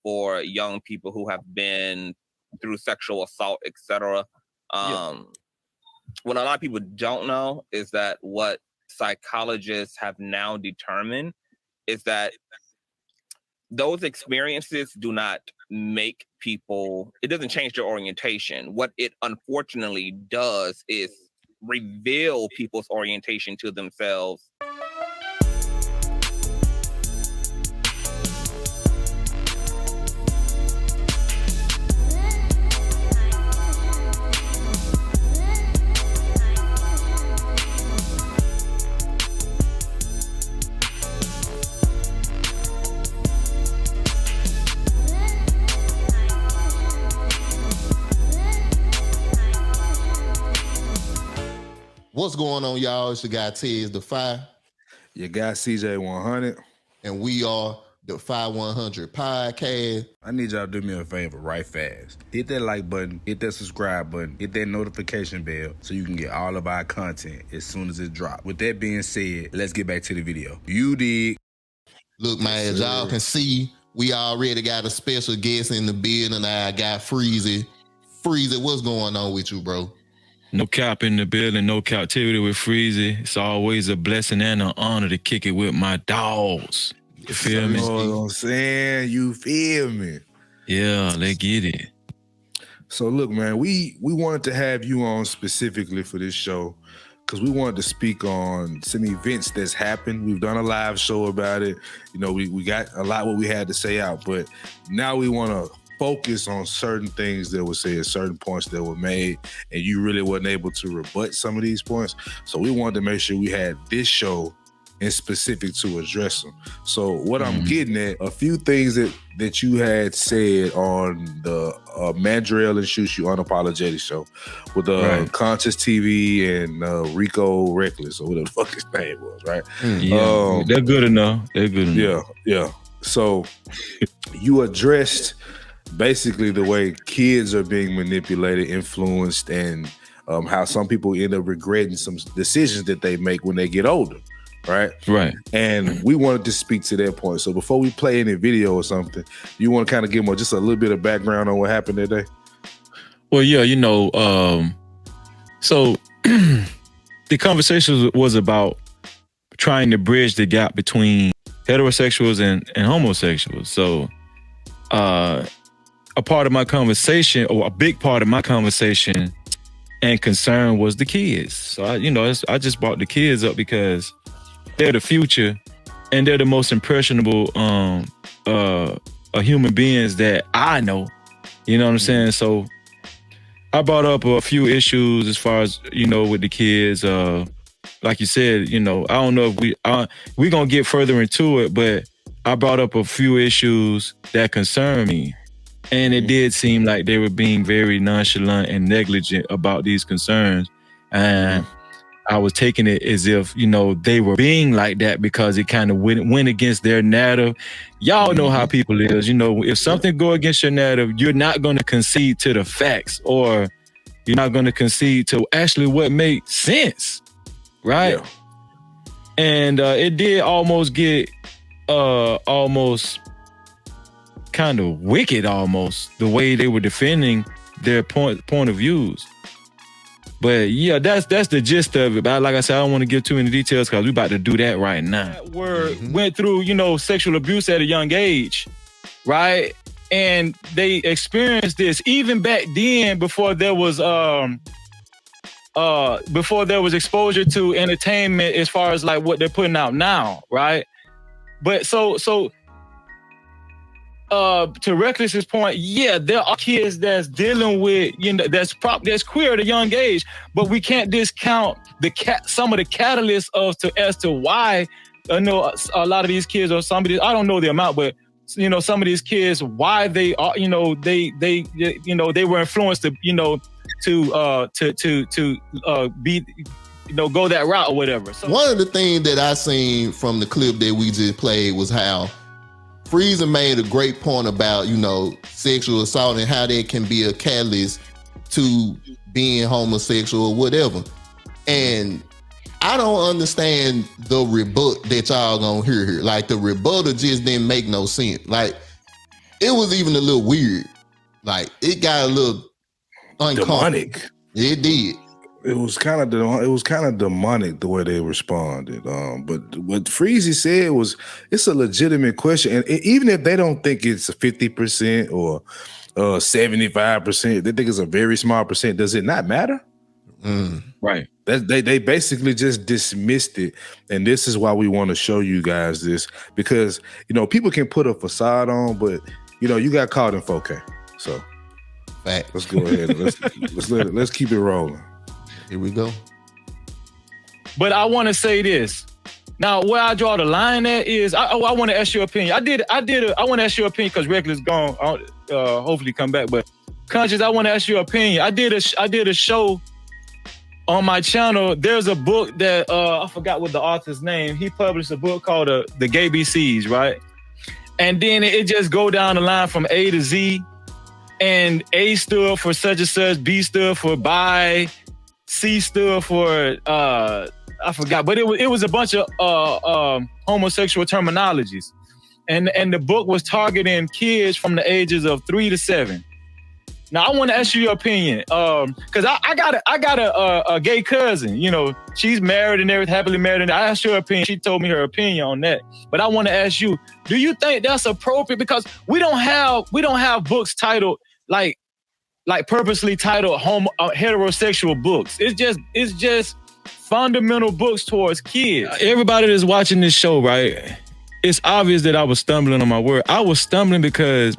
for young people who have been through sexual assault, etc. What a lot of people don't know is that what psychologists have now determined is that those experiences do not make people, it doesn't change their orientation. What it unfortunately does is reveal people's orientation to themselves. What's going on, y'all? It's your guy Tez Defy. Your guy CJ100. And we are the 5100 Podcast. I need y'all to do me a favor right fast. Hit that like button, hit that subscribe button, hit that notification bell so you can get all of our content as soon as it drops. With that being said, let's get back to the video. You dig? Look, man, as y'all can see, we already got a special guest in the building. I got Freezy. Freezy, what's going on with you, bro? No cap in the building, no captivity with Freezy. It's always a blessing and an honor to kick it with my dogs. You feel me? You know what I'm saying? You feel me? Yeah, let's get it. So look, man, we wanted to have you on specifically for this show because we wanted to speak on some events that's happened. We've done a live show about it. You know, we got a lot what we had to say out, but now we want to focus on certain things that were said, certain points that were made, and you really wasn't able to rebut some of these points. So we wanted to make sure we had this show in specific to address them. So what I'm getting at, a few things that you had said on the Mandrell and Shushu Unapologetic show with Conscious TV and Rico Reckless, or whatever the fuck his name was, right? Yeah, they're good enough. They're good enough. Yeah. So you addressed basically the way kids are being manipulated, influenced, and how some people end up regretting some decisions that they make when they get older, right? Right. And we wanted to speak to that point. So before we play any video or something, you want to kind of give them just a little bit of background on what happened that day? Well, yeah, you know, so the conversation was about trying to bridge the gap between heterosexuals and homosexuals. So, a part of my conversation, or a big part of my conversation and concern, was the kids. So I just brought the kids up because they're the future and they're the most impressionable human beings that I know. You know what I'm saying? So I brought up a few issues as far as, with the kids. Like you said, I don't know if we're gonna get further into it, but I brought up a few issues that concern me. And it did seem like they were being very nonchalant and negligent about these concerns. And I was taking it as if, they were being like that because it kind of went against their narrative. Y'all know how people is. If something go against your narrative, you're not going to concede to the facts, or you're not going to concede to actually what makes sense, right? Yeah. And it did almost get almost kind of wicked, almost the way they were defending their point of views. But yeah, that's the gist of it. But like I said, I don't want to give too many details because we're about to do that right now. Went through, sexual abuse at a young age, right? And they experienced this even back then before there was exposure to entertainment as far as like what they're putting out now, right? But so to Reckless's point, yeah, there are kids that's dealing with, that's queer at a young age, but we can't discount some of the catalysts as to why. I know a lot of these kids, or some of these, I don't know the amount, but some of these kids, why they are, they were influenced to be, go that route or whatever. So one of the things that I seen from the clip that we just played was how Freezer made a great point about, sexual assault and how that can be a catalyst to being homosexual or whatever. And I don't understand the rebut that y'all gonna hear here. Like, the rebuttal just didn't make no sense. Like, it was even a little weird. Like it got a little uncomfortable. Demonic. It did. It was kind of demonic the way they responded. But what Freezy said was it's a legitimate question, and even if they don't think it's 50% or 75%, they think it's a very small percent. Does it not matter? Right. They basically just dismissed it, and this is why we want to show you guys this, because people can put a facade on, but you got caught in 4K. So let's go ahead and let's keep it rolling. Here we go. But I want to say this. Now, where I draw the line at is, I want to ask your opinion. I want to ask your opinion because Reckless gone. Hopefully come back. But Conscious, I want to ask your opinion. I did a show on my channel. There's a book that I forgot what the author's name. He published a book called The Gay BCs, right? And then it just go down the line from A to Z. And A stood for such and such, B stood for bi, C stood for I forgot, but it was a bunch of homosexual terminologies, and the book was targeting kids from the ages of 3 to 7. Now I want to ask you your opinion, because I got a gay cousin. She's married and everything, happily married, and I asked her opinion. She told me her opinion on that. But I want to ask you: do you think that's appropriate? Because we don't have books titled like purposely titled heterosexual books. It's just fundamental books towards kids. Everybody that's watching this show, right? It's obvious that I was stumbling on my word. I was stumbling because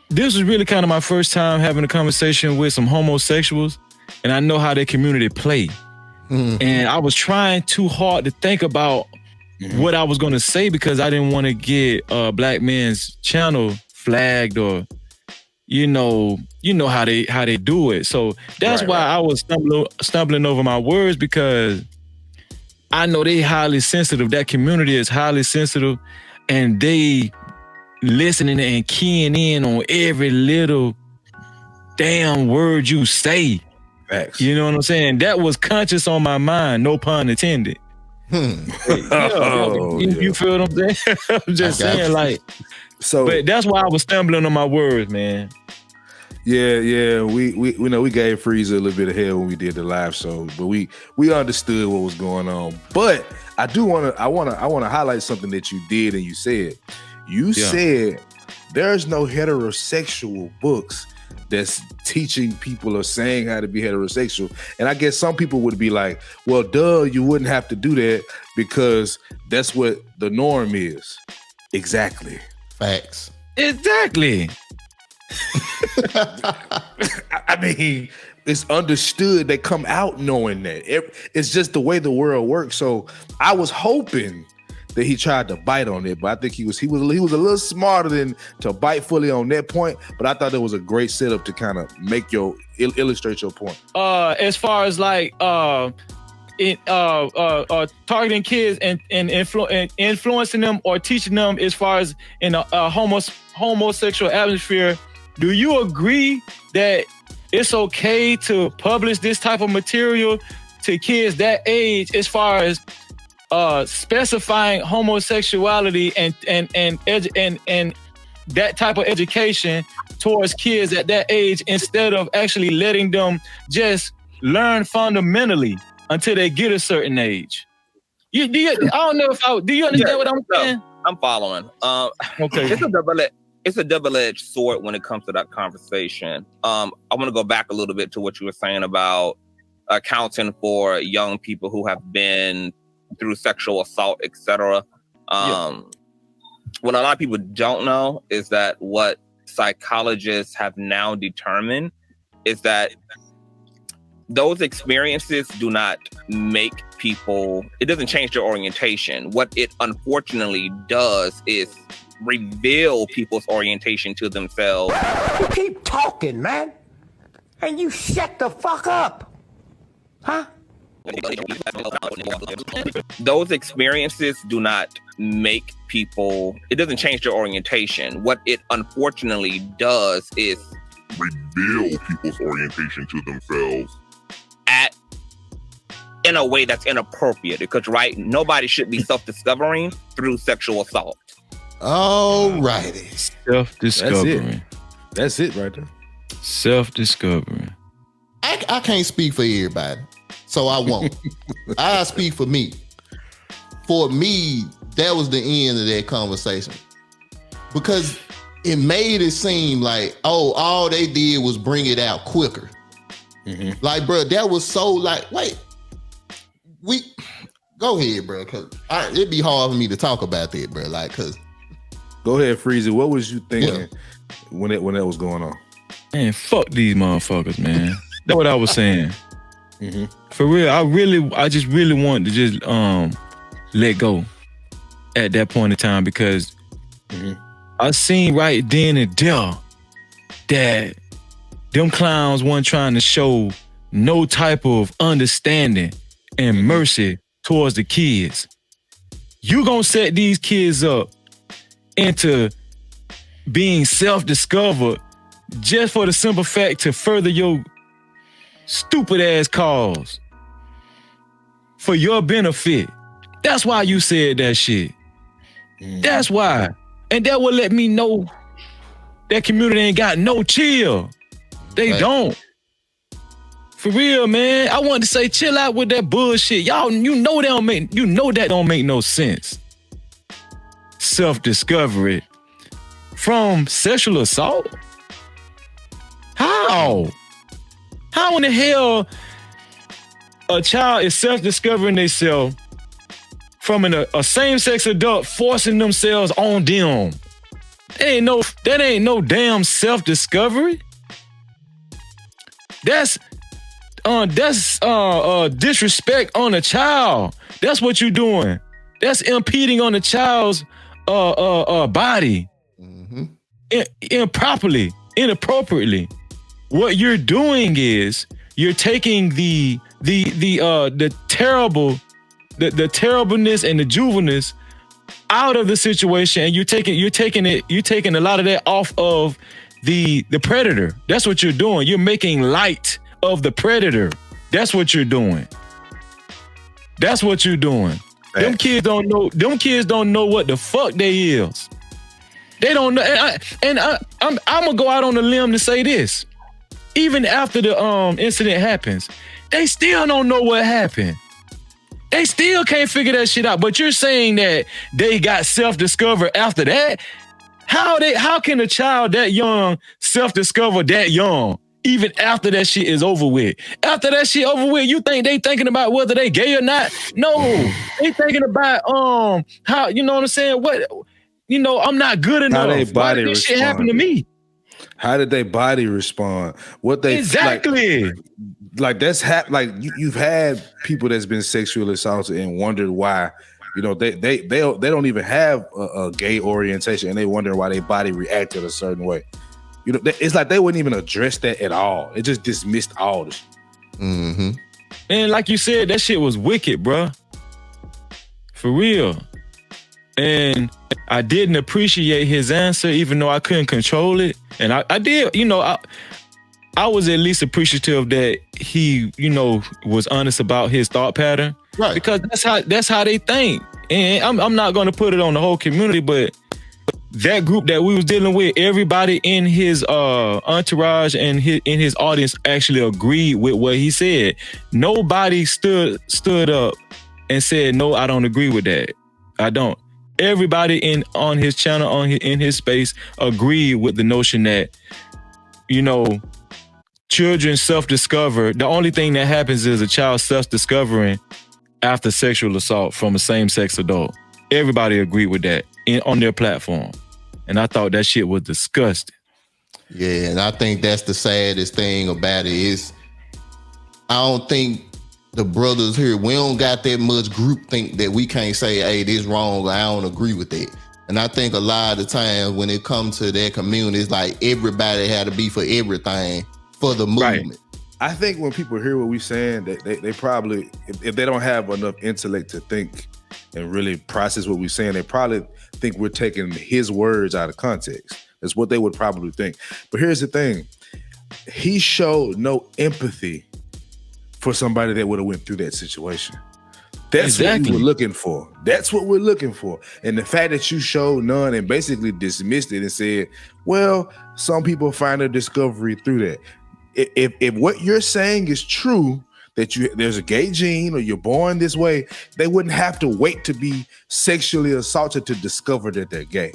this was really kind of my first time having a conversation with some homosexuals, and I know how their community play. And I was trying too hard to think about what I was going to say because I didn't want to get Black Men's channel flagged or you know how they do it. So that's why I was stumbling over my words, because I know they highly sensitive. That community is highly sensitive, and they listening and keying in on every little damn word you say. Facts. You know what I'm saying? That was conscious on my mind, no pun intended. You feel what I'm saying? I'm just saying, like, so. But that's why I was stumbling on my words, man. Yeah. We gave Freezer a little bit of hell when we did the live show, but we understood what was going on. But I want to highlight something that you did and you said. You said there's no heterosexual books that's teaching people or saying how to be heterosexual. And I guess some people would be like, well, duh, you wouldn't have to do that because that's what the norm is. Exactly. Facts. Exactly. I mean, it's understood. They come out knowing that. It's just the way the world works. So I was hoping that he tried to bite on it, but I think he was a little smarter than to bite fully on that point. But I thought it was a great setup to kind of make illustrate your point. As far as like targeting kids and influencing them or teaching them as far as in a homosexual atmosphere, do you agree that it's okay to publish this type of material to kids that age, as far as specifying homosexuality and that type of education towards kids at that age, instead of actually letting them just learn fundamentally until they get a certain age? I don't know if do you understand what I'm saying? I'm following. Okay. It's a double-edged sword when it comes to that conversation. I want to go back a little bit to what you were saying about accounting for young people who have been through sexual assault, etc. What a lot of people don't know is that what psychologists have now determined is that those experiences do not make people, it doesn't change their orientation. What it unfortunately does is reveal people's orientation to themselves. You keep talking, man, and you shut the fuck up, huh? Those experiences do not make people, it doesn't change their orientation. What it unfortunately does is reveal people's orientation to themselves in a way that's inappropriate, because nobody should be self-discovering through sexual assault. All righty. Self-discovering. That's it right there. Self-discovering. I can't speak for everybody, so I won't. I speak for me. For me, that was the end of that conversation. Because it made it seem like, oh, all they did was bring it out quicker. Mm-hmm. Like, bro, that was so like, wait, go ahead, bro, because it'd be hard for me to talk about that, bro. Like, cause go ahead, Freezy. What was you thinking when that was going on? Man, fuck these motherfuckers, man. That's what I was saying. Mm-hmm. For real, I just really wanted to just let go at that point in time because I seen right then and there that them clowns weren't trying to show no type of understanding and mercy towards the kids. You gonna set these kids up into being self-discovered just for the simple fact to further your stupid ass cause for your benefit. That's why you said that shit. That's why. And that will let me know that community ain't got no chill. They don't. For real, man. I wanted to say chill out with that bullshit. Y'all, you know that don't make no sense. Self-discovery from sexual assault? How? How in the hell a child is self-discovering themselves from a same-sex adult forcing themselves on them? That ain't no damn self-discovery. That's disrespect on a child. That's what you're doing. That's impeding on a child's body improperly, inappropriately. What you're doing is you're taking the terribleness and the juvenilness out of the situation, and you're taking a lot of that off of the predator. That's what you're doing. You're making light of the predator. That's what you're doing. That's what you're doing. Them kids don't know what the fuck they is. They don't know. I'm gonna go out on a limb to say this. Even after the incident happens, they still don't know what happened. They still can't figure that shit out. But you're saying that they got self-discovered after that? How can a child that young self-discover that young, even after that shit is over with? After that shit over with, you think they thinking about whether they gay or not? No, they thinking about how, you know what I'm saying? What, you know, I'm not good enough. How they body Why did this shit happen to me? How did they body respond? What they exactly like that's like you've had people that's been sexually assaulted and wondered why. You know, they don't even have a gay orientation, and they wonder why their body reacted a certain way. You know, it's like they wouldn't even address that at all. It just dismissed all this. Mm-hmm. And like you said, that shit was wicked, bruh. For real. And I didn't appreciate his answer, even though I couldn't control it. And I did, you know, I was at least appreciative that he, you know, was honest about his thought pattern. Right. Because that's how they think. And I'm not gonna put it on the whole community, but that group that we was dealing with, everybody in his entourage and in his audience actually agreed with what he said. Nobody stood up and said, no, I don't agree with that. I don't. Everybody on his channel, in his space, agreed with the notion that, you know, children self-discover. The only thing that happens is a child self-discovering after sexual assault from a same-sex adult. Everybody agreed with that on their platform. And I thought that shit was disgusting. Yeah, and I think that's the saddest thing about it is I don't think the brothers here, we don't got that much groupthink that we can't say, hey, this wrong, I don't agree with that. And I think a lot of the times when it comes to that community, it's like everybody had to be for everything for the movement. Right. I think when people hear what we're saying, they probably, if they don't have enough intellect to think and really process what we're saying, they probably think we're taking his words out of context. That's what they would probably think. But here's the thing. He showed no empathy for somebody that would have went through that situation. That's what we were looking for. That's what we're looking for. And the fact that you showed none and basically dismissed it and said, well, some people find a discovery through that. If what you're saying is true, that there's a gay gene or you're born this way, they wouldn't have to wait to be sexually assaulted to discover that they're gay.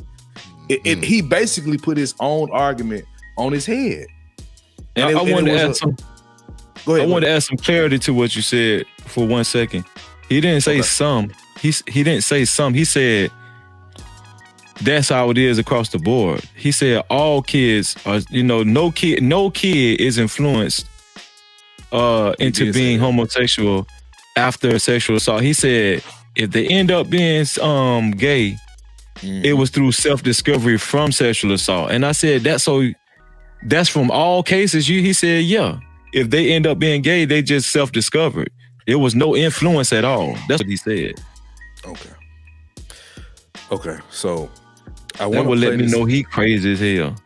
He basically put his own argument on his head. And I wanted to add some clarity to what you said for 1 second. He didn't say some. He didn't say some. He said that's how it is across the board. He said all kids are, no kid is influenced into being homosexual after a sexual assault. He said if they end up being gay, it was through self-discovery from sexual assault. And I said that's from all cases. He said, yeah. If they end up being gay, they just self-discovered. There was no influence at all. That's what he said. Okay. So I want to let me know he crazy as hell.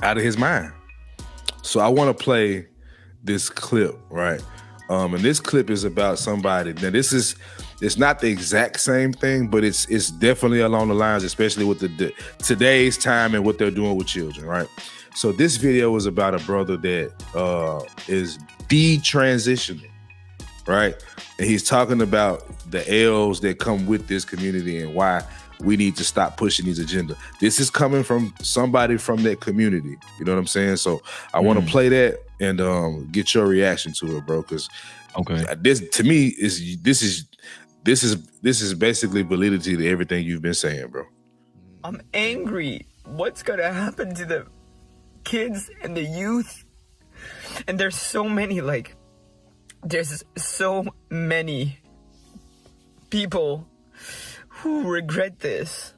Out of his mind. So I want to play this clip, right? And this clip is about somebody. Now it's not the exact same thing, but it's definitely along the lines, especially with the today's time and what they're doing with children, right? So this video is about a brother that is detransitioning, right? And he's talking about the L's that come with this community and why we need to stop pushing these agenda. This is coming from somebody from that community. You know what I'm saying? So I want to play that and get your reaction to it, bro. Because this to me this is basically validity to everything you've been saying, bro. I'm angry. What's gonna happen to the kids and the youth? And there's so many people who regret this.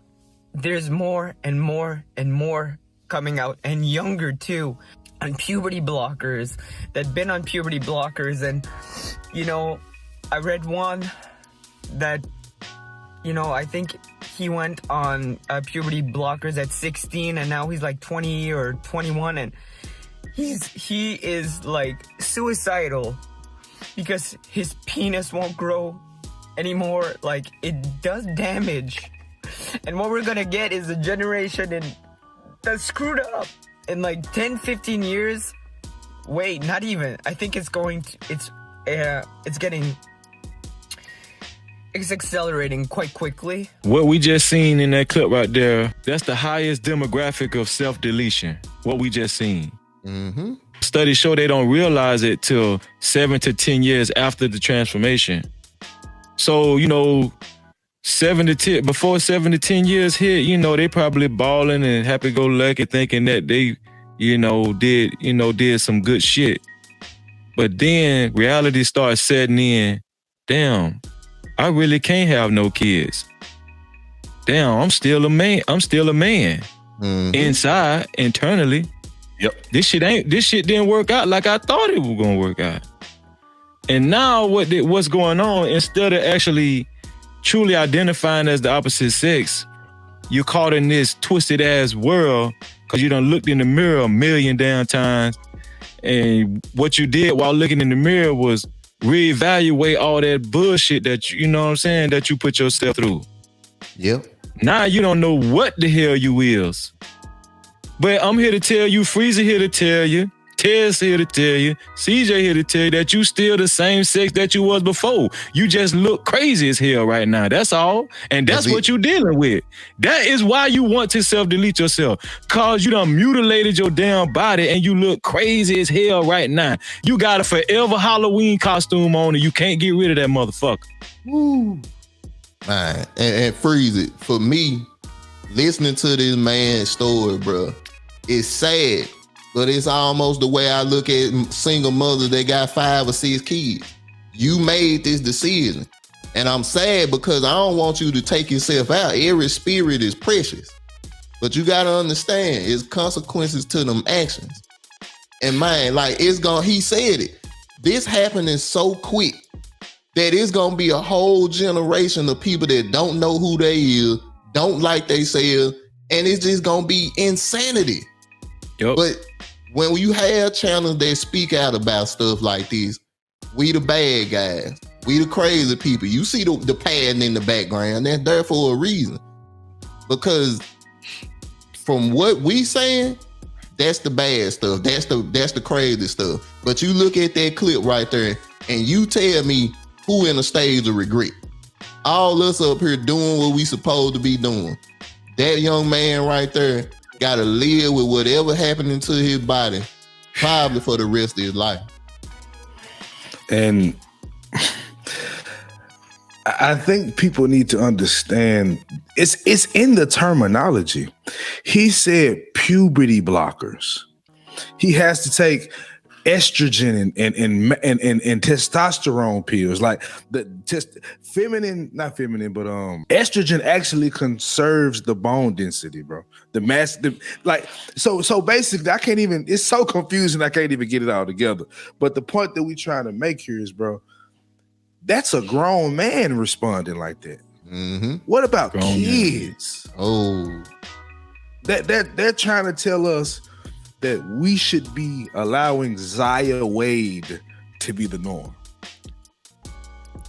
There's more and more and more coming out, and younger too, on puberty blockers, that been on puberty blockers. And I read one that I think he went on puberty blockers at 16 and now he's like 20 or 21, and he is like suicidal because his penis won't grow anymore. Like, it does damage. And what we're gonna get is a generation that's screwed up in like 10, 15 years. Wait, not even. I think it's accelerating quite quickly. What we just seen in that clip right there, that's the highest demographic of self-deletion. What we just seen. Mm-hmm. Studies show they don't realize it till 7 to 10 years after the transformation. So, 7 to 10, before 7 to 10 years hit, they probably balling and happy-go-lucky thinking that they, did some good shit. But then reality starts setting in. Damn, I really can't have no kids. Damn, I'm still a man. Mm-hmm. Inside, internally. Yep. This shit didn't work out like I thought it was gonna work out. And now what's going on, instead of actually truly identifying as the opposite sex, you're caught in this twisted ass world because you done looked in the mirror a million damn times. And what you did while looking in the mirror was reevaluate all that bullshit that that you put yourself through. Yep. Now you don't know what the hell you is. But I'm here to tell you, Freezer here to tell you, Tez here to tell you, CJ here to tell you that you still the same sex that you was before. You just look crazy as hell right now. That's all. And that's what you're dealing with. That is why you want to self-delete yourself. Cause you done mutilated your damn body and you look crazy as hell right now. You got a forever Halloween costume on and you can't get rid of that motherfucker. Woo. Man, and Freeze it. For me, listening to this man's story, bro, it's sad, but it's almost the way I look at single mothers that got 5 or 6 kids. You made this decision, and I'm sad because I don't want you to take yourself out. Every spirit is precious, but you got to understand it's consequences to them actions. And man, he said it. This happening so quick that it's gonna be a whole generation of people that don't know who they is, don't like they self, and it's just gonna be insanity. Yep. But when you have channels that speak out about stuff like this, we the bad guys. We the crazy people. You see the padding in the background. That's there for a reason. Because from what we saying, that's the bad stuff. That's the crazy stuff. But you look at that clip right there, and you tell me who in a stage of regret. All us up here doing what we supposed to be doing. That young man right there got to live with whatever happening to his body, probably for the rest of his life. And I think people need to understand it's in the terminology. He said puberty blockers. He has to take estrogen and testosterone pills, like estrogen actually conserves the bone density, bro. So basically, I can't even. It's so confusing. I can't even get it all together. But the point that we trying to make here is, bro, that's a grown man responding like that. Mm-hmm. What about grown kids? Man. Oh, that they're trying to tell us that we should be allowing Zaya Wade to be the norm.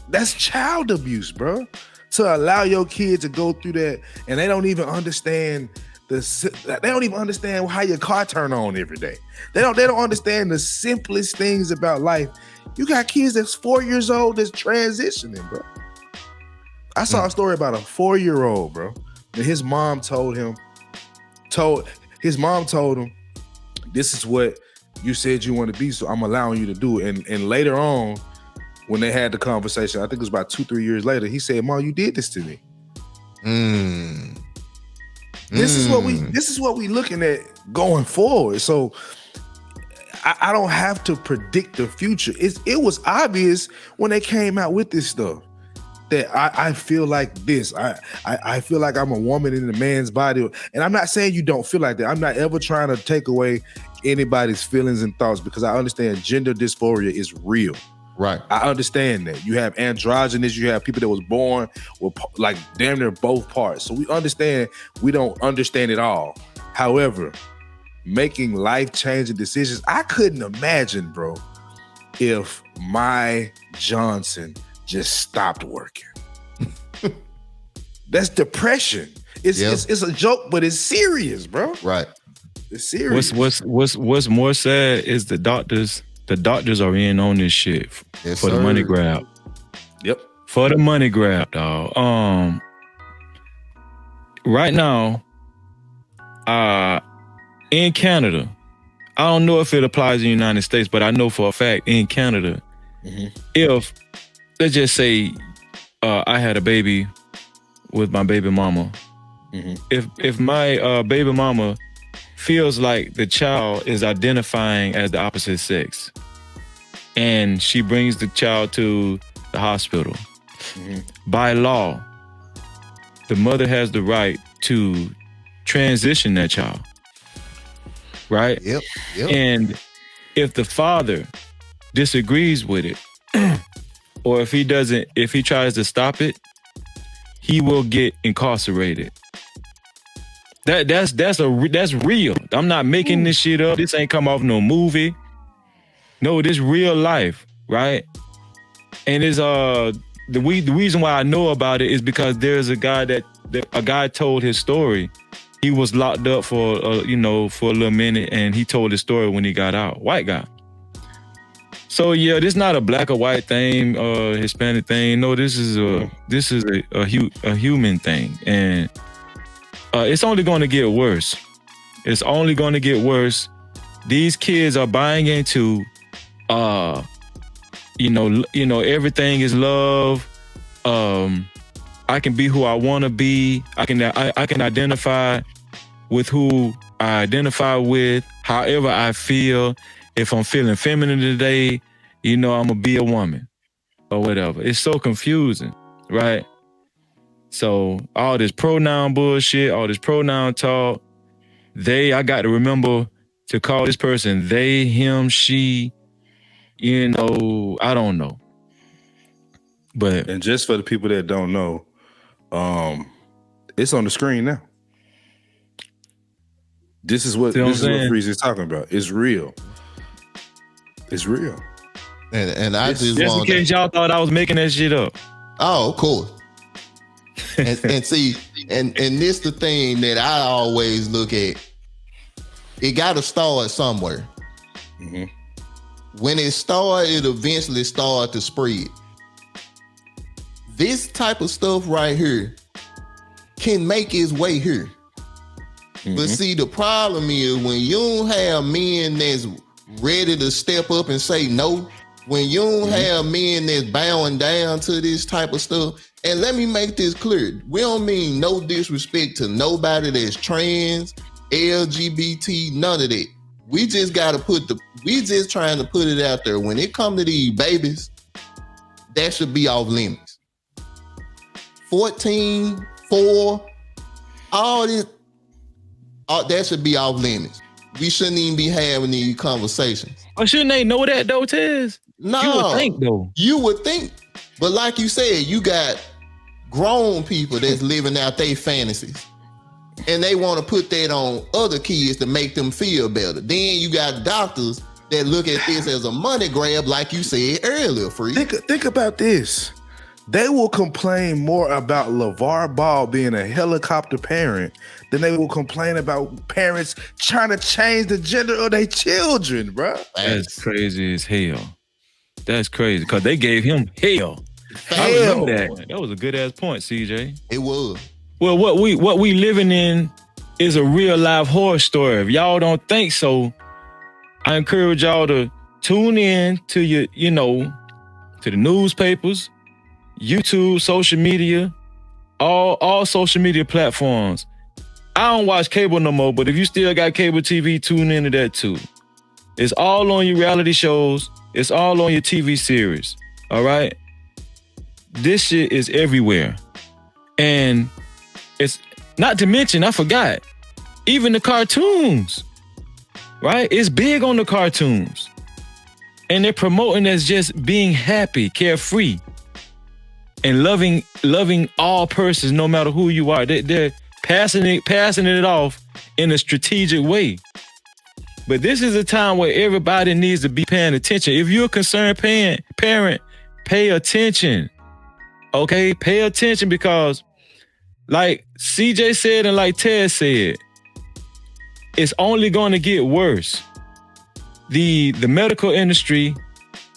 That's child abuse, bro. To allow your kid to go through that, and they don't even understand how your car turn on every day. They don't understand the simplest things about life. You got kids that's 4 years old that's transitioning, bro. I saw a story about a 4-year-old, bro. And his mom told him, this is what you said you want to be, so I'm allowing you to do it. And later on, when they had the conversation, I think it was about 2-3 years later, he said, Mom, you did this to me. This is what we looking at going forward. So I don't have to predict the future. It was obvious when they came out with this stuff that I feel like this. I feel like I'm a woman in a man's body. And I'm not saying you don't feel like that. I'm not ever trying to take away anybody's feelings and thoughts, because I understand gender dysphoria is real. Right. I understand that. You have androgynous, you have people that was born with like damn near both parts. So we understand we don't understand it all. However, making life-changing decisions, I couldn't imagine, bro, if my Johnson just stopped working. That's depression. It's a joke, but it's serious, bro. Right. It's serious. What's more sad is the doctors are in on this shit for the money grab. Yep. For the money grab, dog. Right now, in Canada, I don't know if it applies in the United States, but I know for a fact in Canada, if, let's just say, I had a baby with my baby mama. If my baby mama feels like the child is identifying as the opposite sex, and she brings the child to the hospital, by law, the mother has the right to transition that child. Right? Yep. And if the father disagrees with it, or if he tries to stop it, he will get incarcerated. That's real. I'm not making this shit up. This ain't come off no movie. No, this real life, right? And it's the reason why I know about it is because there's a guy that a guy told his story. He was locked up for a little minute, and he told his story when he got out. White guy. So yeah, this is not a black or white thing, Hispanic thing. No, this is a human thing, and it's only going to get worse. It's only going to get worse. These kids are buying into, everything is love. I can be who I want to be. I can identify with who I identify with, however I feel. If I'm feeling feminine today, I'm gonna be a woman or whatever. It's so confusing, right? So all this pronoun bullshit, all this pronoun talk, I got to remember to call this person they, him, she, I don't know. And just for the people that don't know, it's on the screen now. This is what Freeze is talking about. It's real. It's real. And I just in want case y'all thought I was making that shit up. Oh, of course. and see, and this the thing that I always look at. It got to start somewhere. Mm-hmm. When it started, it eventually started to spread. This type of stuff right here can make its way here. Mm-hmm. But see, the problem is when you don't have men that's ready to step up and say no, when you don't have men that's bowing down to this type of stuff, and let me make this clear, we don't mean no disrespect to nobody that's trans, LGBT, none of that. We just gotta we just trying to put it out there. When it come to these babies, that should be off limits. 14, 4, all this, that should be off limits. We shouldn't even be having these conversations. Or shouldn't they know that though, Tez? No, you would think though. You would think, but like you said, you got grown people that's living out their fantasies, and they want to put that on other kids to make them feel better. Then you got doctors that look at this as a money grab, like you said earlier. Free. Think about this. They will complain more about LeVar Ball being a helicopter parent than they will complain about parents trying to change the gender of their children, bro. That's crazy as hell. That's crazy because they gave him hell. I Hell. remember that. That was a good ass point, CJ. It was. Well, what we living in is a real life horror story. If y'all don't think so, I encourage y'all to tune in to to the newspapers, YouTube, social media, all social media platforms. I don't watch cable no more, but if you still got cable TV, tune into that too. It's all on your reality shows. It's all on your TV series. All right? This shit is everywhere. And it's not to mention, I forgot, even the cartoons, right? It's big on the cartoons. And they're promoting as just being happy, carefree, and loving all persons, no matter who you are. They're passing it off in a strategic way. But this is a time where everybody needs to be paying attention. If you're a concerned parent, pay attention. Okay? Pay attention because, like CJ said and like Ted said, it's only going to get worse. The medical industry,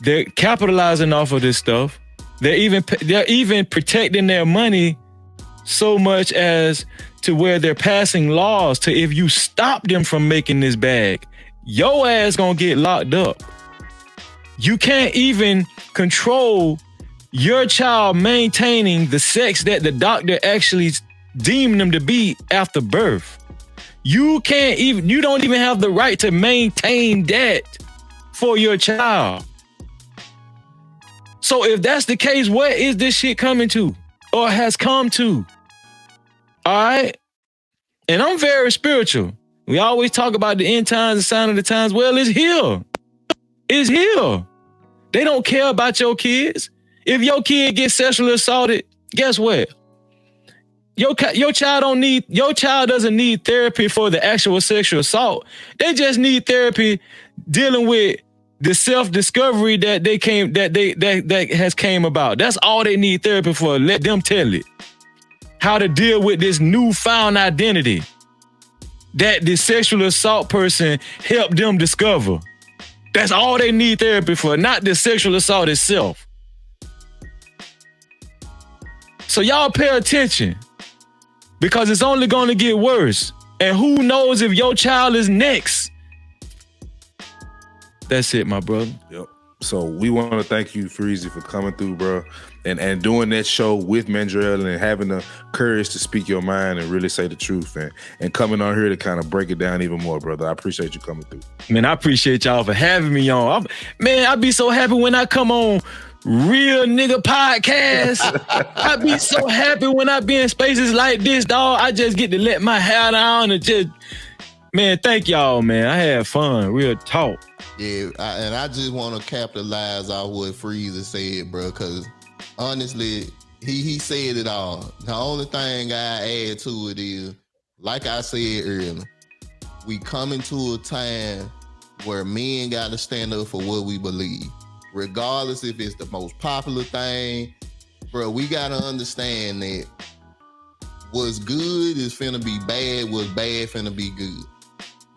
they're capitalizing off of this stuff. They're even protecting their money so much as to where they're passing laws to, if you stop them from making this bag, your ass gonna get locked up. You can't even control your child maintaining the sex that the doctor actually deemed them to be after birth. You don't even have the right to maintain that for your child. So if that's the case, where is this shit coming to or has come to? All right. And I'm very spiritual. We always talk about the end times, the sign of the times. Well, it's here. It's here. They don't care about your kids. If your kid gets sexually assaulted, guess what? Your child doesn't need therapy for the actual sexual assault. They just need therapy dealing with the self-discovery that has came about. That's all they need therapy for. Let them tell it. How to deal with this newfound identity that the sexual assault person helped them discover. That's all they need therapy for, not the sexual assault itself. So y'all pay attention because it's only going to get worse. And who knows if your child is next. That's it, my brother. Yep. So we want to thank you, Freezy, for coming through, bro, and doing that show with Mandrell and having the courage to speak your mind and really say the truth and coming on here to kind of break it down even more, brother. I appreciate you coming through. Man, I appreciate y'all for having me on. I be so happy when I come on Real Nigga Podcast. I be so happy when I be in spaces like this, dog. I just get to let my hair down and just, man, thank y'all, man. I had fun, real talk. Yeah, and I just want to capitalize off what Freezer said, bro, because honestly, he said it all. The only thing I add to it is, like I said earlier, we come into a time where men got to stand up for what we believe. regardless if it's the most popular thing. Bro, we gotta understand that what's good is finna be bad, what's bad finna be good.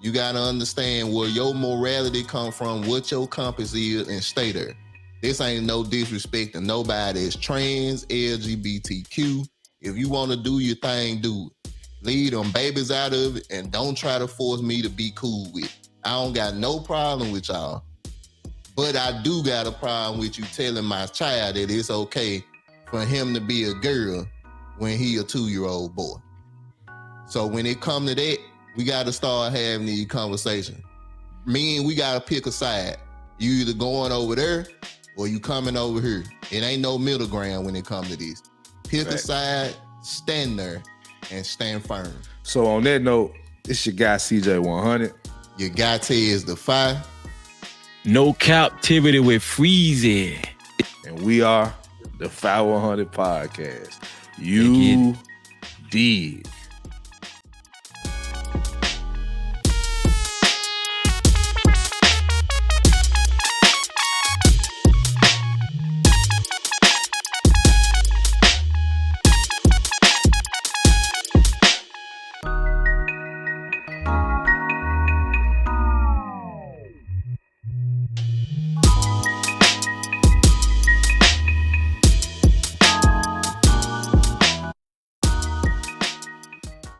You gotta understand where your morality come from, what your compass is, and stay there. This ain't no disrespect to nobody that's trans, LGBTQ. If you wanna do your thing, do it. Leave them babies out of it and don't try to force me to be cool with it. I don't got no problem with y'all. But I do got a problem with you telling my child that it's okay for him to be a girl when he a 2-year-old boy. So when it come to that, we got to start having these conversations. Me and we got to pick a side. You either going over there or you coming over here. It ain't no middle ground when it comes to this. Pick a side, stand there, and stand firm. So on that note, it's your guy CJ100. Your guy Tez the Fire. No captivity with Freezy. And we are the 5100 Podcast. You did.